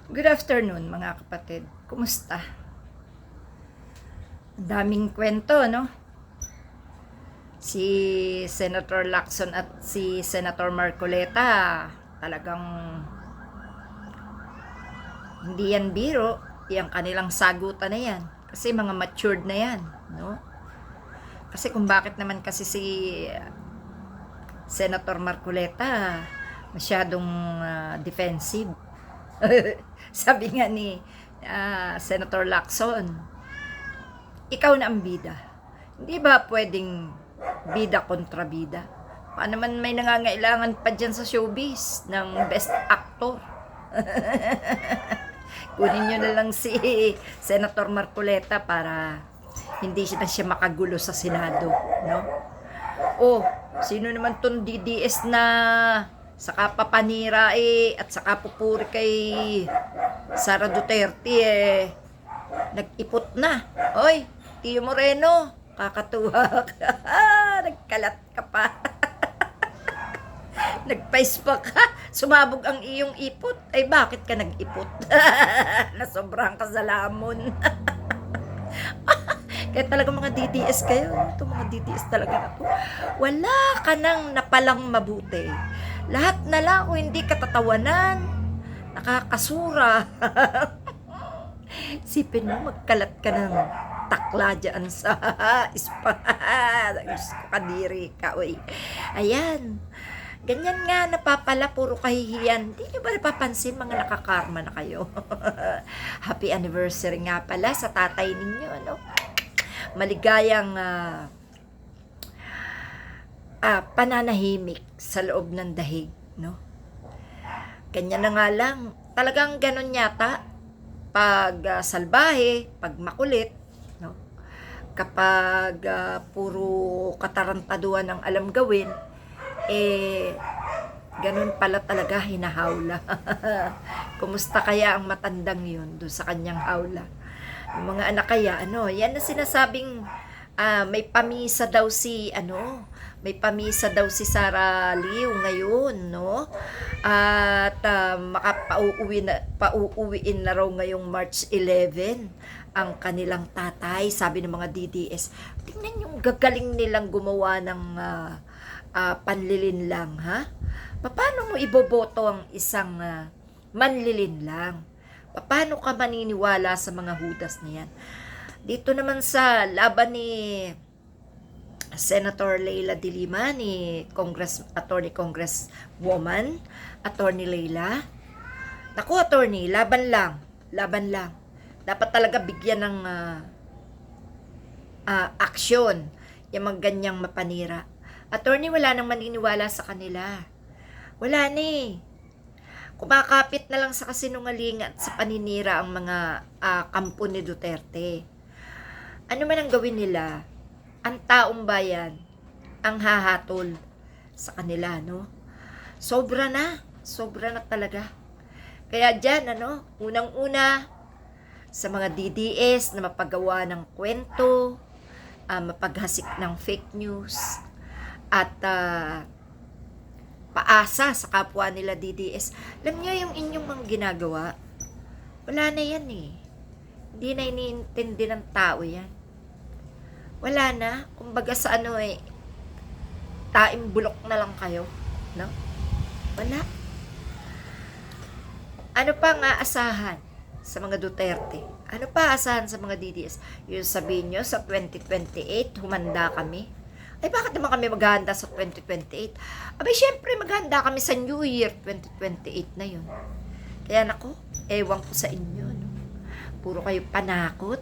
Good afternoon mga kapatid. Kumusta? Ang daming kwento, no? Si Senator Lacson at si Senator Marcoleta talagang hindi yan biro. Yung kanilang sagutan na yan. Kasi mga matured na yan, no? Kasi kung bakit naman kasi si Senator Marcoleta masyadong defensive. Sabi nga ni Senator Lacson, ikaw na ang bida. Hindi ba pwedeng bida kontra bida? Paano man may nangangailangan pa dyan sa showbiz ng best actor? Kunin nyo na lang si Senator Marcoleta para hindi siya makagulo sa Senado, no? Oh, sino naman tong DDS na saka papanira at saka pupuri kay Sara Duterte nag-ipot na. Oy, Tio Moreno, kakatuwa ka. Nagkalat ka pa. Nagpa-spa ka. Sumabog ang iyong ipot. Ay, bakit ka nag-ipot? Nasobrang ka sa lamon. Kaya talaga mga DDS kayo. Ito mga DDS talaga na to. Wala ka nang napalang mabuti. Lahat na lang kung hindi katatawanan. Nakakasura. Sipin mo, magkalat ka ng takla dyan sa ispa. Kadiri ka, uy. Ayan. Ganyan nga, napapala, puro kahihiyan. Hindi nyo ba napapansin, mga nakakarma na kayo? Happy anniversary nga pala sa tatay ninyo, ano? Maligayang pananahimik sa loob ng dahig, no? Ganyan na nga lang. Talagang ganun yata pag salbahe, pag makulit, no? Kapag puro katarantaduan ang alam gawin, ganun pala talaga hinahawla. Kumusta kaya ang matandang yun doon sa kanyang hawla? Yung mga anak kaya, yan na sinasabing may pamisa daw si Sara Liu ngayon, no? At pauuwiin na raw ngayong March 11 ang kanilang tatay, sabi ng mga DDS. Tingnan yung gagaling nilang gumawa ng panlilinlang, ha? Paano mo iboboto ang isang manlilinlang? Paano ka maniniwala sa mga hudas niyan? Dito naman sa laban ni Senator Leila de Lima, ni Congresswoman, Attorney Leila. Naku, attorney, laban lang. Dapat talaga bigyan ng aksyon yung mga ganyang mapanira. Attorney, wala nang maniniwala sa kanila. Wala na eh. Kumakapit na lang sa kasinungalingan at sa paninira ang mga kampo ni Duterte. Ano man ang gawin nila, ang taong bayan ang hahatol sa kanila, no? Sobra na talaga. Kaya dyan, unang-una, sa mga DDS na mapagawa ng kwento, mapaghasik ng fake news, at paasa sa kapwa nila DDS. Alam nyo yung inyong mga ginagawa, wala na yan eh. Hindi na iniintindi ng tao yan. Wala na. Kumbaga sa taing bulok na lang kayo. No? Wala. Ano pa nga asahan sa mga Duterte? Ano pa asahan sa mga DDS? Yung sabihin nyo, sa 2028, humanda kami. Ay, bakit naman kami maghahanda sa 2028? Abay, syempre, maghahanda kami sa New Year 2028 na yun. Kaya nako, ewan ko sa inyo, no? Puro kayo panakot.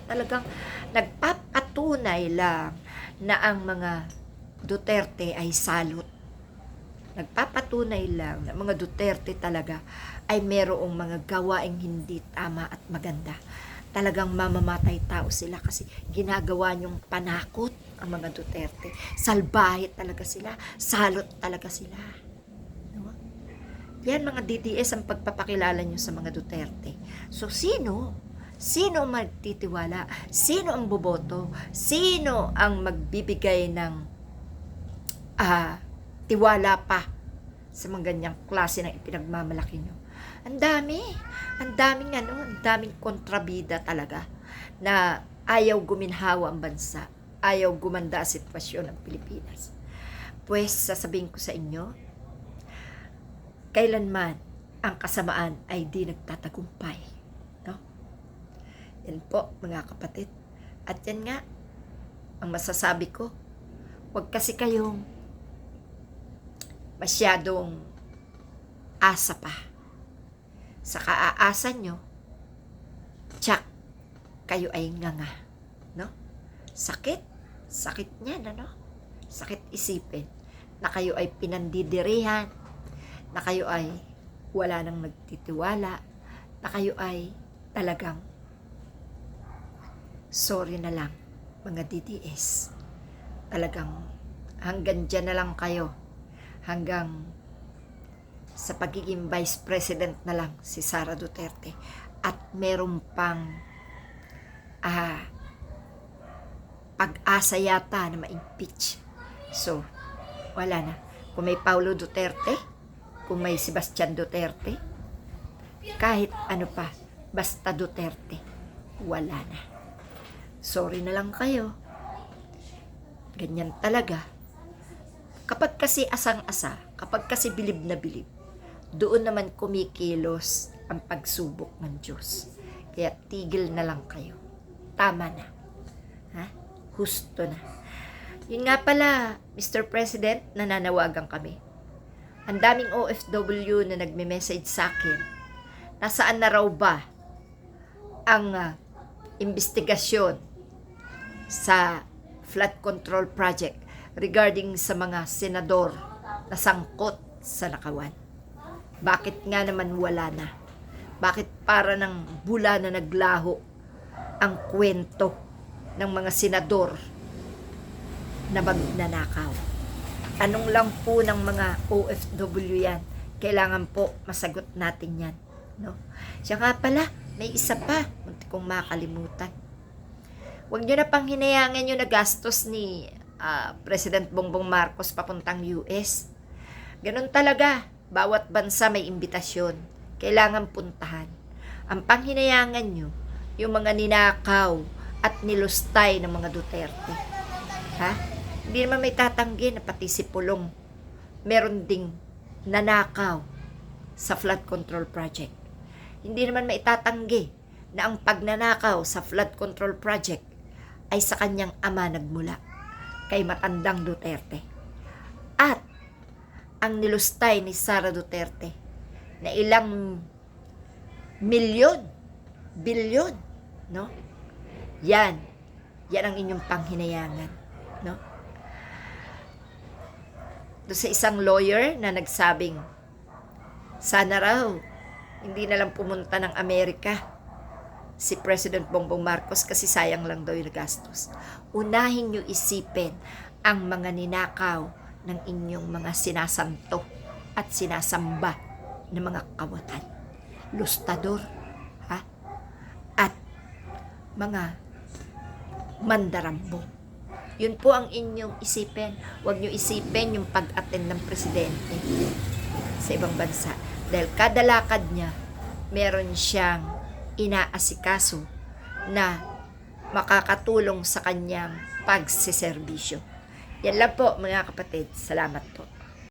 Talagang nagpapatunay lang na ang mga Duterte ay salot. Nagpapatunay lang na mga Duterte talaga ay merong mga gawaing hindi tama at maganda. Talagang mamamatay tao sila kasi ginagawa niyong panakot ang mga Duterte. Salbahe talaga sila. Salot talaga sila. No? Yan mga DDS ang pagpapakilala niyo sa mga Duterte. So sino ang magtitiwala? Sino ang boboto? Sino ang magbibigay ng tiwala pa sa mga ganyang klase ng ipinagmamalaki nyo? Ang dami. ang daming kontrabida talaga na ayaw guminhawa ang bansa, ayaw gumanda ang sitwasyon ng Pilipinas. Pues sasabihin ko sa inyo, kailanman ang kasamaan ay di nagtatagumpay. No? Yan po mga kapatid. At yan nga, ang masasabi ko, huwag kasi kayong masyadong asa pa. Sa kaaasa nyo, tsak, kayo ay nganga. No? Sakit niyan, ano? Sakit isipin na kayo ay pinandidirihan, na kayo ay wala nang nagtitiwala, na kayo ay talagang sorry na lang mga DDS. Talagang hanggang dyan na lang kayo, hanggang sa pagiging Vice President na lang si Sara Duterte, at meron pang pag-asa yata na ma-impeach. So, wala na. Kung may Paulo Duterte, kung may Sebastian Duterte, kahit ano pa, basta Duterte, wala na. Sorry na lang kayo. Ganyan talaga. Kapag kasi asang-asa, kapag kasi bilib na bilib, doon naman kumikilos ang pagsubok ng Diyos. Kaya tigil na lang kayo. Tama na. Ha? Husto na. Yun nga pala, Mr. President, nananawagan kami. Ang daming OFW na nagme-message sa akin. Nasaan na raw ba ang investigasyon sa flood control project regarding sa mga senador na sangkot sa nakawan? Bakit nga naman wala na? Bakit para ng bula na naglaho ang kwento ng mga senador na magnanakaw? Anong lang po ng mga OFW yan? Kailangan po masagot natin yan. No? Siya nga pala, may isa pa, munti kong makalimutan. Huwag nyo na pang hinayangan yung nagastos ni President Bongbong Marcos papuntang US. Ganun talaga. Bawat bansa may imbitasyon. Kailangan puntahan. Ang panghinayangan nyo, yung mga ninakaw at nilustay ng mga Duterte. Ha? Hindi naman may tatanggi na pati si Pulong meron ding nanakaw sa flood control project. Hindi naman may tatanggi na ang pagnanakaw sa flood control project ay sa kanyang ama nagmula, kay matandang Duterte. At ang nilustay ni Sara Duterte na ilang milyon, bilyon, no? Yan ang inyong panghinayangan, no? Doon sa isang lawyer na nagsabing, sana raw hindi na lang pumunta ng Amerika si President Bongbong Marcos kasi sayang lang daw yung gastos. Unahin nyo isipin ang mga ninakaw ng inyong mga sinasanto at sinasamba ng mga kawatan, lustador, ha? At mga mandarambo. Yun po ang inyong isipin. Huwag nyo isipin yung pag-attend ng presidente sa ibang bansa. Dahil kada lakad niya, meron siyang inaasikaso na makakatulong sa kanyang pagsiservisyo. Yan lang po mga kapatid. Salamat po.